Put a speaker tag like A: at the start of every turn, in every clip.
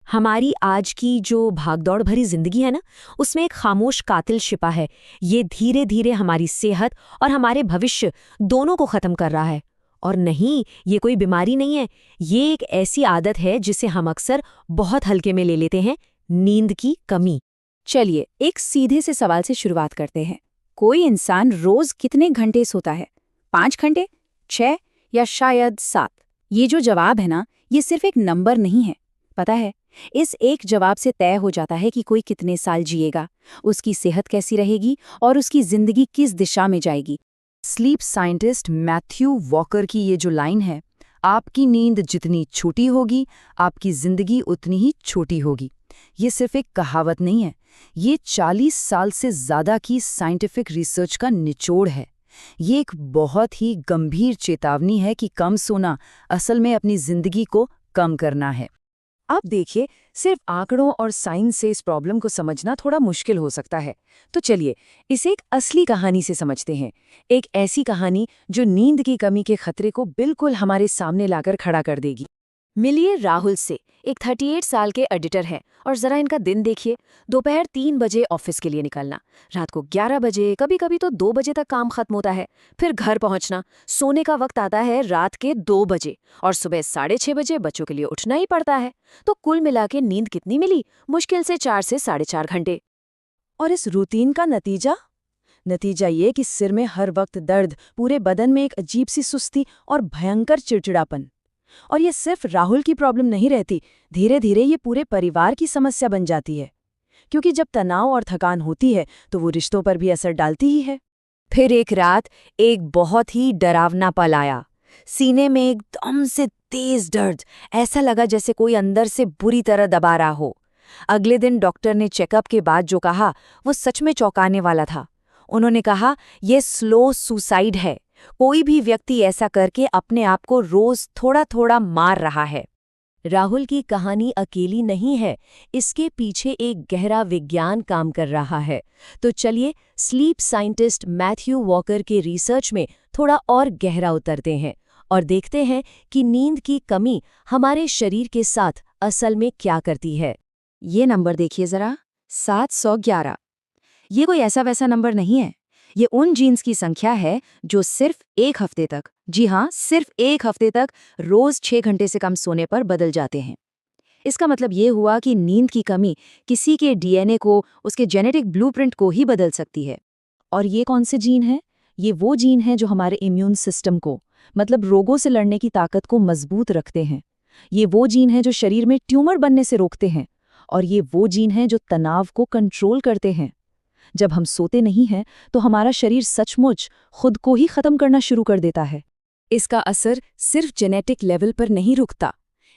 A: हमारी आज की जो भागदौड़ भरी जिंदगी है ना, उसमें एक खामोश कातिल छिपा है। ये धीरे धीरे हमारी सेहत और हमारे भविष्य दोनों को खत्म कर रहा है। और नहीं, ये कोई बीमारी नहीं है। ये एक ऐसी आदत है जिसे हम अक्सर बहुत हल्के में ले लेते हैं, नींद की कमी।
B: चलिए एक सीधे से सवाल से शुरुआत करते हैं। कोई इंसान रोज कितने घंटे सोता है? 5 घंटे, 6 या शायद 7? ये जो जवाब है ना, ये सिर्फ एक नंबर नहीं है। पता है, इस एक जवाब से तय हो जाता है कि कोई कितने साल जिएगा, उसकी सेहत कैसी रहेगी और उसकी जिंदगी किस दिशा में जाएगी।
C: स्लीप साइंटिस्ट मैथ्यू वॉकर की ये जो लाइन है, आपकी नींद जितनी छोटी होगी, आपकी जिंदगी उतनी ही छोटी होगी, ये सिर्फ एक कहावत नहीं है। ये 40 साल से ज़्यादा की साइंटिफिक रिसर्च का निचोड़ है। ये एक बहुत ही गंभीर चेतावनी है कि कम सोना असल में अपनी जिंदगी को कम करना है।
D: अब देखिए, सिर्फ आंकड़ों और साइंस से इस प्रॉब्लम को समझना थोड़ा मुश्किल हो सकता है। तो चलिए इसे एक असली कहानी से समझते हैं। एक ऐसी कहानी जो नींद की कमी के खतरे को बिल्कुल हमारे सामने लाकर खड़ा कर देगी।
A: मिलिए राहुल से। एक 38 साल के एडिटर हैं और जरा इनका दिन देखिए। दोपहर 3 बजे ऑफिस के लिए निकलना, रात को 11 बजे, कभी कभी तो 2 बजे तक काम खत्म होता है। फिर घर पहुंचना, सोने का वक्त आता है रात के 2 बजे और सुबह 6:30 बजे बच्चों के लिए उठना ही पड़ता है। तो कुल मिला के नींद कितनी मिली? मुश्किल से 4 से 4.5 घंटे।
D: और इस रूटीन का नतीजा ये कि सिर में हर वक्त दर्द, पूरे बदन में एक अजीब सी सुस्ती और भयंकर चिड़चिड़ापन। और ये सिर्फ राहुल की प्रॉब्लम नहीं रहती, धीरे धीरे ये पूरे परिवार की समस्या बन जाती है। क्योंकि जब तनाव और थकान होती है तो वो रिश्तों पर भी असर डालती ही है।
A: फिर एक रात एक बहुत ही डरावना पल आया। सीने में एकदम से तेज दर्द, ऐसा लगा जैसे कोई अंदर से बुरी तरह दबा रहा हो। अगले दिन डॉक्टर ने चेकअप के बाद जो कहा वो सच में चौंकाने वाला था। उन्होंने कहा, ये स्लो सुसाइड है। कोई भी व्यक्ति ऐसा करके अपने आप को रोज थोड़ा थोड़ा मार रहा है। राहुल की कहानी अकेली नहीं है, इसके पीछे एक गहरा विज्ञान काम कर रहा है। तो चलिए स्लीप साइंटिस्ट मैथ्यू वॉकर के रिसर्च में थोड़ा और गहरा उतरते हैं और देखते हैं कि नींद की कमी हमारे शरीर के साथ असल में क्या करती है।
B: ये नंबर देखिए जरा, 711। ये कोई ऐसा वैसा नंबर नहीं है। ये उन जीन्स की संख्या है जो सिर्फ 1 हफ्ते तक, जी हाँ, सिर्फ 1 हफ्ते तक रोज 6 घंटे से कम सोने पर बदल जाते हैं। इसका मतलब ये हुआ कि नींद की कमी किसी के डीएनए को, उसके जेनेटिक ब्लूप्रिंट को ही बदल सकती है।
D: और ये कौन से जीन हैं? ये वो जीन हैं जो हमारे इम्यून सिस्टम को, मतलब रोगों से लड़ने की ताकत को मजबूत रखते हैं। ये वो जीन हैं जो शरीर में ट्यूमर बनने से रोकते हैं। और ये वो जीन हैं जो तनाव को कंट्रोल करते हैं। जब हम सोते नहीं हैं तो हमारा शरीर सचमुच खुद को ही खत्म करना शुरू कर देता है। इसका असर सिर्फ जेनेटिक लेवल पर नहीं रुकता।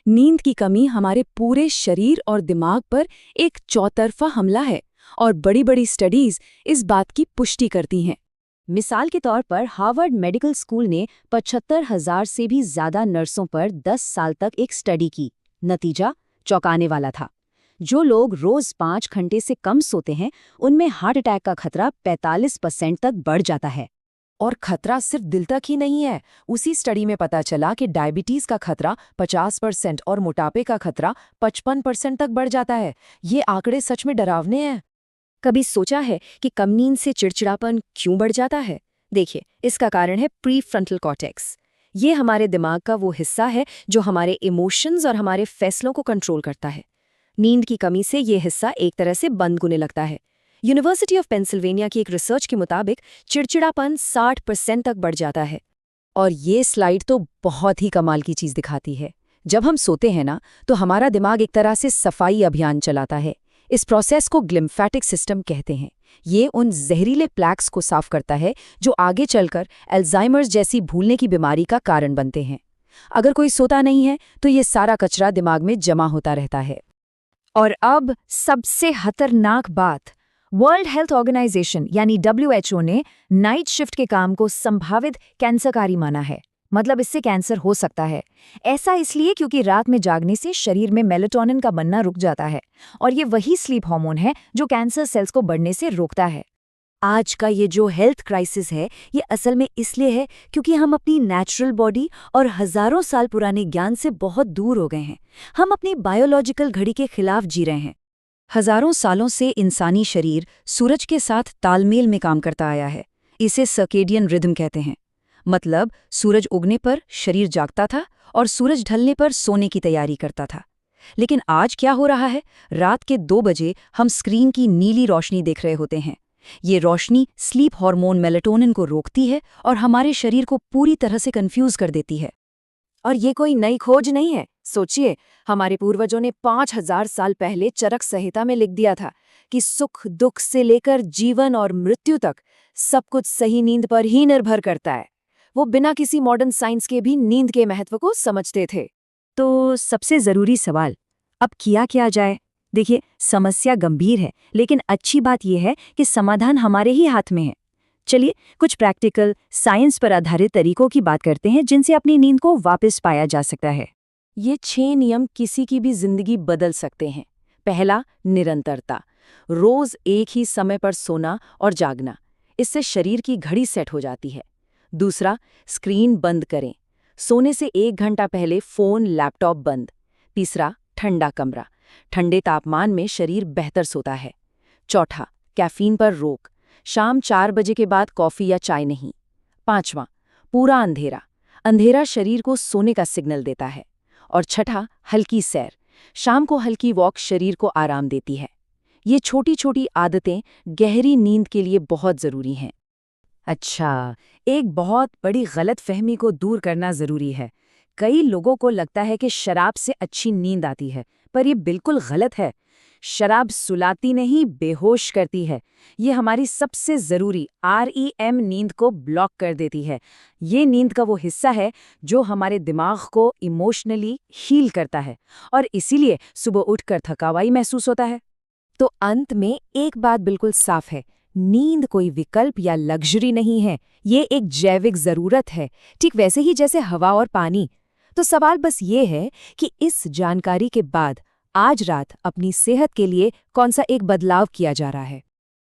D: नींद की कमी हमारे पूरे शरीर और दिमाग पर एक चौतरफा हमला है और बड़ी बड़ी स्टडीज इस बात की पुष्टि करती हैं। मिसाल के तौर पर हार्वर्ड मेडिकल स्कूल ने 75,000 से भी ज्यादा नर्सों पर 10 साल तक एक स्टडी की। नतीजा चौंकाने वाला था। जो लोग रोज 5 घंटे से कम सोते हैं, उनमें हार्ट अटैक का खतरा 45% तक बढ़ जाता है। और खतरा सिर्फ दिल तक ही नहीं है। उसी स्टडी में पता चला कि डायबिटीज का खतरा 50% और मोटापे का खतरा 55% तक बढ़ जाता है। ये आंकड़े सच में डरावने हैं।
B: कभी सोचा है कि कम नींद से चिड़चिड़ापन क्यों बढ़ जाता है? देखिए, इसका कारण है प्रीफ्रंटल कॉर्टेक्स। ये हमारे दिमाग का वो हिस्सा है जो हमारे इमोशंस और हमारे फैसलों को कंट्रोल करता है। नींद की कमी से ये हिस्सा एक तरह से बंद होने लगता है। यूनिवर्सिटी ऑफ पेंसिल्वेनिया की एक रिसर्च के मुताबिक चिड़चिड़ापन 60% तक बढ़ जाता है।
D: और ये स्लाइड तो बहुत ही कमाल की चीज दिखाती है। जब हम सोते हैं ना, तो हमारा दिमाग एक तरह से सफाई अभियान चलाता है। इस प्रोसेस को ग्लिम्फेटिक सिस्टम कहते हैं। ये उन जहरीले प्लैक्स को साफ करता है जो आगे चलकर अल्जाइमर्स जैसी भूलने की बीमारी का कारण बनते हैं। अगर कोई सोता नहीं है तो ये सारा कचरा दिमाग में जमा होता रहता है।
B: और अब सबसे खतरनाक बात, वर्ल्ड हेल्थ ऑर्गेनाइजेशन यानी WHO ने नाइट शिफ्ट के काम को संभावित कैंसरकारी माना है। मतलब इससे कैंसर हो सकता है। ऐसा इसलिए क्योंकि रात में जागने से शरीर में मेलाटोनिन का बनना रुक जाता है और ये वही स्लीप हार्मोन है जो कैंसर सेल्स को बढ़ने से रोकता है।
A: आज का ये जो हेल्थ क्राइसिस है, ये असल में इसलिए है क्योंकि हम अपनी नेचुरल बॉडी और हजारों साल पुराने ज्ञान से बहुत दूर हो गए हैं। हम अपनी बायोलॉजिकल घड़ी के खिलाफ जी रहे हैं।
C: हजारों सालों से इंसानी शरीर सूरज के साथ तालमेल में काम करता आया है। इसे सर्केडियन रिदम कहते हैं। मतलब सूरज उगने पर शरीर जागता था और सूरज ढलने पर सोने की तैयारी करता था। लेकिन आज क्या हो रहा है? रात के 2 बजे हम स्क्रीन की नीली रोशनी देख रहे होते हैं। ये रोशनी स्लीप हार्मोन मेलेटोनिन को रोकती है और हमारे शरीर को पूरी तरह से कंफ्यूज कर देती है।
B: और ये कोई नई खोज नहीं है। सोचिए, हमारे पूर्वजों ने 5000 साल पहले चरक संहिता में लिख दिया था कि सुख दुख से लेकर जीवन और मृत्यु तक सब कुछ सही नींद पर ही निर्भर करता है। वो बिना किसी मॉडर्न साइंस के भी नींद के महत्व को समझते थे।
D: तो सबसे जरूरी सवाल, अब किया क्या जाए? देखिए, समस्या गंभीर है, लेकिन अच्छी बात यह है कि समाधान हमारे ही हाथ में है। चलिए कुछ प्रैक्टिकल साइंस पर आधारित तरीकों की बात करते हैं जिनसे अपनी नींद को वापस पाया जा सकता है।
B: ये 6 नियम किसी की भी जिंदगी बदल सकते हैं। पहला, निरंतरता। रोज एक ही समय पर सोना और जागना। इससे शरीर की घड़ी सेट हो जाती है। दूसरा, स्क्रीन बंद करें। सोने से 1 घंटा पहले फोन लैपटॉप बंद। तीसरा, ठंडा कमरा। ठंडे तापमान में शरीर बेहतर सोता है। चौथा, कैफीन पर रोक। शाम 4 बजे के बाद कॉफी या चाय नहीं। पांचवां, पूरा अंधेरा। अंधेरा शरीर को सोने का सिग्नल देता है। और छठा, हल्की सैर। शाम को हल्की वॉक शरीर को आराम देती है। ये छोटी छोटी आदतें गहरी नींद के लिए बहुत जरूरी हैं।
C: अच्छा, एक बहुत बड़ी गलतफहमी को दूर करना जरूरी है। कई लोगों को लगता है कि शराब से अच्छी नींद आती है, पर ये बिल्कुल गलत है। शराब सुलाती नहीं, बेहोश करती है। ये हमारी सबसे ज़रूरी REM नींद को ब्लॉक कर देती है। ये नींद का वो हिस्सा है जो हमारे दिमाग को इमोशनली हील करता है और इसीलिए सुबह उठकर थकावाई महसूस होता है।
B: तो अंत में एक बात बिल्कुल साफ है, नींद कोई विकल्प या लग्जरी नहीं है, ये एक जैविक जरूरत है, ठीक वैसे ही जैसे हवा और पानी। तो सवाल बस ये है कि इस जानकारी के बाद आज रात अपनी सेहत के लिए कौन सा एक बदलाव किया जा रहा है।